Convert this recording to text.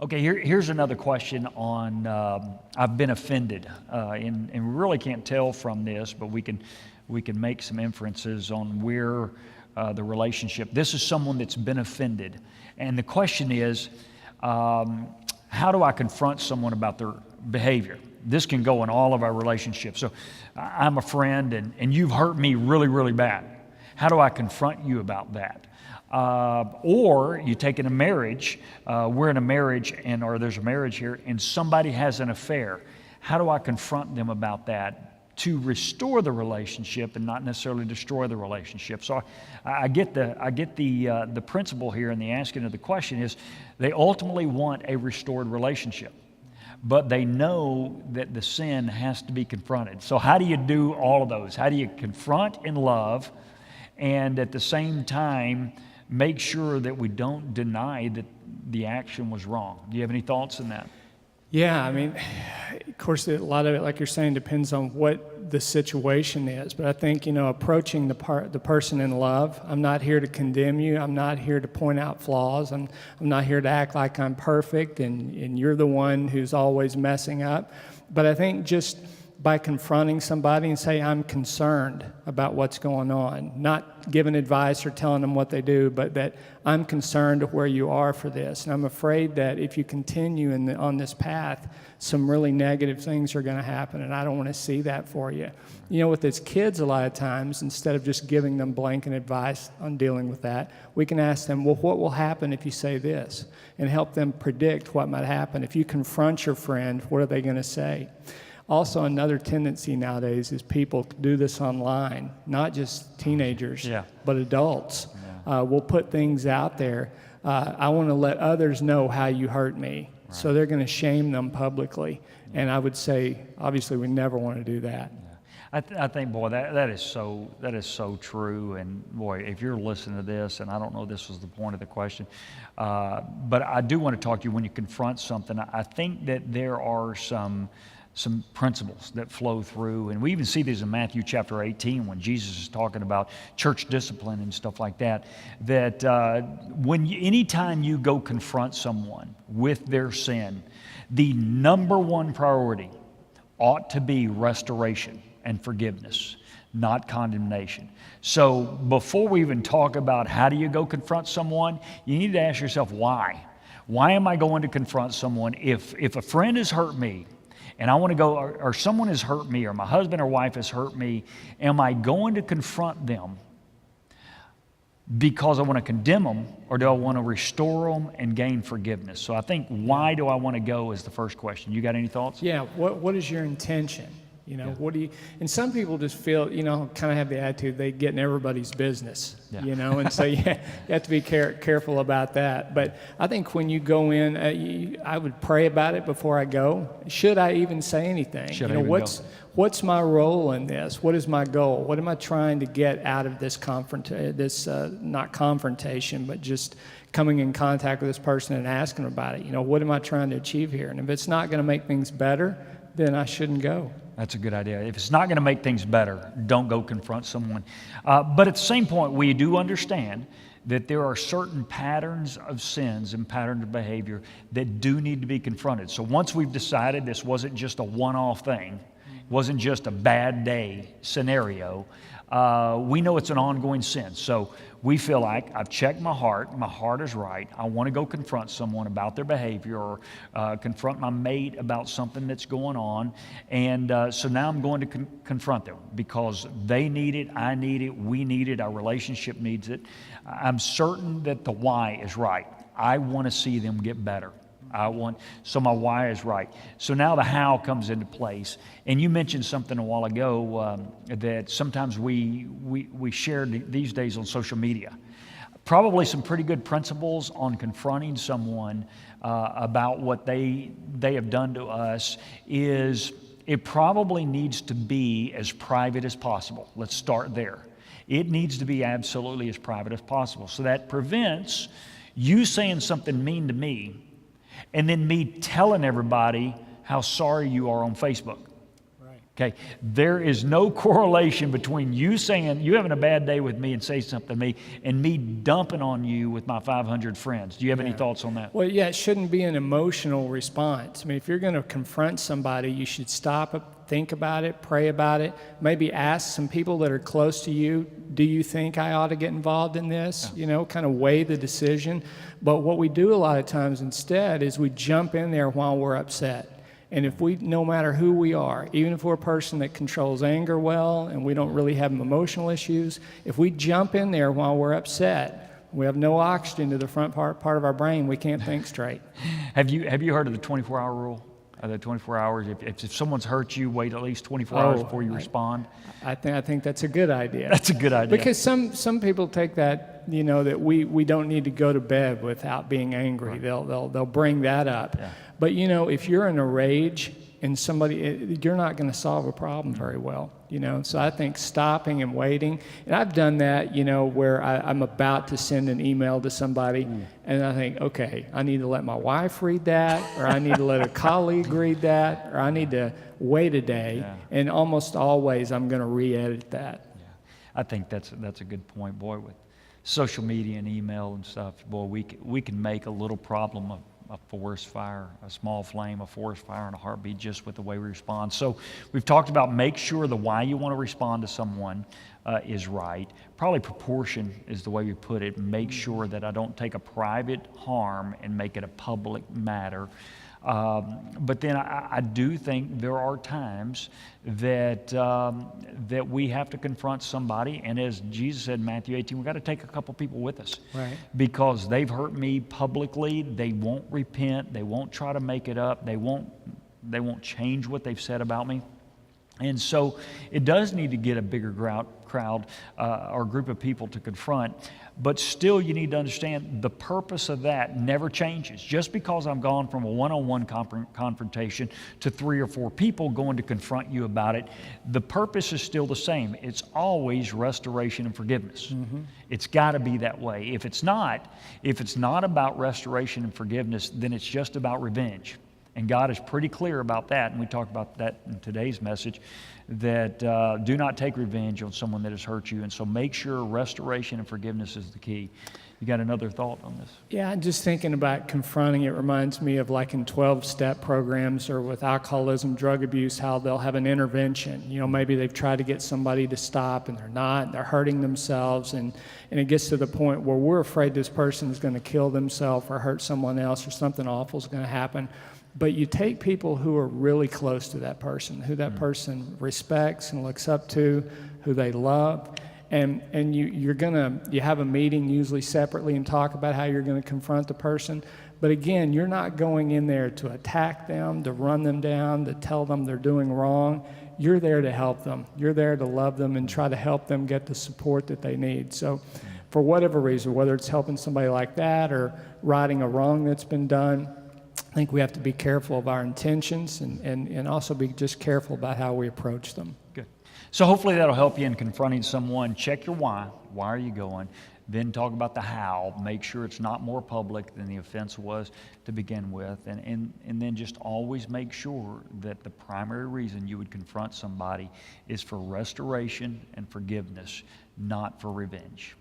Okay, here's another question on I've been offended, and we really can't tell from this, but we can make some inferences on where the relationship. This is someone that's been offended, and the question is, how do I confront someone about their behavior? This can go in all of our relationships. So I'm a friend, and you've hurt me really, really bad. How do I confront you about that? Or you take in a marriage, we're in a marriage, or there's a marriage here, and somebody has an affair. How do I confront them about that to restore the relationship and not necessarily destroy the relationship? So I get the principle here, and the asking of the question is they ultimately want a restored relationship, but they know that the sin has to be confronted. So how do you do all of those? How do you confront in love and at the same time make sure that we don't deny that the action was wrong? Do you have any thoughts on that? Yeah, I mean, of course, a lot of it, like you're saying, depends on what the situation is. But I think, approaching the person in love, I'm not here to condemn you. I'm not here to point out flaws. I'm not here to act like I'm perfect and you're the one who's always messing up. But I think just by confronting somebody and say, I'm concerned about what's going on, not giving advice or telling them what they do, but that I'm concerned of where you are for this. And I'm afraid that if you continue on this path, some really negative things are going to happen, and I don't want to see that for you. With its kids, a lot of times, instead of just giving them blanket advice on dealing with that, we can ask them, well, what will happen if you say this? And help them predict what might happen. If you confront your friend, what are they going to say? Also, another tendency nowadays is people do this online, not just teenagers, but adults. Will put things out there. I want to let others know how you hurt me. Right. So they're going to shame them publicly. And I would say, obviously, we never want to do that. I think, boy, that is so true. And boy, if you're listening to this, and I don't know if this was the point of the question, but I do want to talk to you when you confront something. I think that there are some principles that flow through, and we even see these in Matthew chapter 18 when Jesus is talking about church discipline and stuff like that, that anytime you go confront someone with their sin, the number one priority ought to be restoration and forgiveness, not condemnation. So before we even talk about how do you go confront someone, you need to ask yourself, why? Why am I going to confront someone? If a friend has hurt me, and I want to go, or someone has hurt me, or my husband or wife has hurt me, am I going to confront them because I want to condemn them, or do I want to restore them and gain forgiveness? So I think, why do I want to go is the first question. You got any thoughts? Yeah, what is your intention? What do you, and some people just feel, kind of have the attitude they get in everybody's business, and so you have to be careful about that. But I think when you go in, I would pray about it before I go. Should I even say anything? What's my role in this? What is my goal? What am I trying to get out of this not confrontation, but just coming in contact with this person and asking about it? What am I trying to achieve here? And if it's not going to make things better, then I shouldn't go. That's a good idea. If it's not going to make things better, don't go confront someone. But at the same point, we do understand that there are certain patterns of sins and patterns of behavior that do need to be confronted. So once we've decided this wasn't just a one-off thing, wasn't just a bad day scenario, we know it's an ongoing sin. So we feel like I've checked my heart is right, I want to go confront someone about their behavior, or confront my mate about something that's going on, and so now I'm going to confront them because they need it, I need it, we need it, our relationship needs it. I'm certain that the why is right. I want to see them get better. So my why is right. So now the how comes into place. And you mentioned something a while ago that sometimes we share these days on social media. Probably some pretty good principles on confronting someone about what they have done to us is it probably needs to be as private as possible. Let's start there. It needs to be absolutely as private as possible. So that prevents you saying something mean to me and then me telling everybody how sorry you are on Facebook. Right. Okay, there is no correlation between you saying, you having a bad day with me and say something to me, and me dumping on you with my 500 friends. Do you have any thoughts on that? Well, yeah, it shouldn't be an emotional response. I mean, if you're going to confront somebody, you should stop, think about it, pray about it, maybe ask some people that are close to you, do you think I ought to get involved in this? You know, kind of weigh the decision. But what we do a lot of times instead is we jump in there while we're upset. And if we, no matter who we are, even if we're a person that controls anger well and we don't really have emotional issues, if we jump in there while we're upset, we have no oxygen to the front part of our brain, we can't think straight. Have you heard of the 24-hour rule? The 24 hours, if someone's hurt you, wait at least 24 hours before you respond? I think that's a good idea. That's a good idea. Because some people take that, you know, that we don't need to go to bed without being angry. Right. They'll bring that up. Yeah. But, you know, if you're in a rage and you're not going to solve a problem very well, you know. So I think stopping and waiting, and I've done that, you know, where I'm about to send an email to somebody, and I think, okay, I need to let my wife read that, or I need to let a colleague read that, or I need to wait a day, and almost always I'm going to re-edit that. Yeah, I think that's a good point, boy. With social media and email and stuff, boy, we can make a little problem of a forest fire, a small flame, a forest fire, and a heartbeat just with the way we respond. So we've talked about make sure the why you want to respond to someone is right. Probably proportion is the way we put it. Make sure that I don't take a private harm and make it a public matter. But then I do think there are times that we have to confront somebody, and as Jesus said in Matthew 18, we've got to take a couple people with us. Right. Because they've hurt me publicly, they won't repent, they won't try to make it up, they won't change what they've said about me. And so it does need to get a bigger crowd or group of people to confront. But still, you need to understand the purpose of that never changes. Just because I'm gone from a one-on-one confrontation to 3 or 4 people going to confront you about it, the purpose is still the same. It's always restoration and forgiveness. Mm-hmm. It's got to be that way. If it's not about restoration and forgiveness, then it's just about revenge. And God is pretty clear about that, and we talked about that in today's message, that do not take revenge on someone that has hurt you. And so make sure restoration and forgiveness is the key. You got another thought on this? Yeah, just thinking about confronting, it reminds me of like in 12-step programs or with alcoholism, drug abuse, how they'll have an intervention. You know, maybe they've tried to get somebody to stop and they're not, they're hurting themselves, and it gets to the point where we're afraid this person is going to kill themselves or hurt someone else or something awful is going to happen. But you take people who are really close to that person, who that person respects and looks up to, who they love, and you have a meeting usually separately and talk about how you're going to confront the person. But again, you're not going in there to attack them, to run them down, to tell them they're doing wrong. You're there to help them. You're there to love them and try to help them get the support that they need. So for whatever reason, whether it's helping somebody like that or righting a wrong that's been done, I think we have to be careful of our intentions and also be just careful about how we approach them. Good. So hopefully that'll help you in confronting someone. Check your why. Why are you going? Then talk about the how. Make sure it's not more public than the offense was to begin with. And then just always make sure that the primary reason you would confront somebody is for restoration and forgiveness, not for revenge.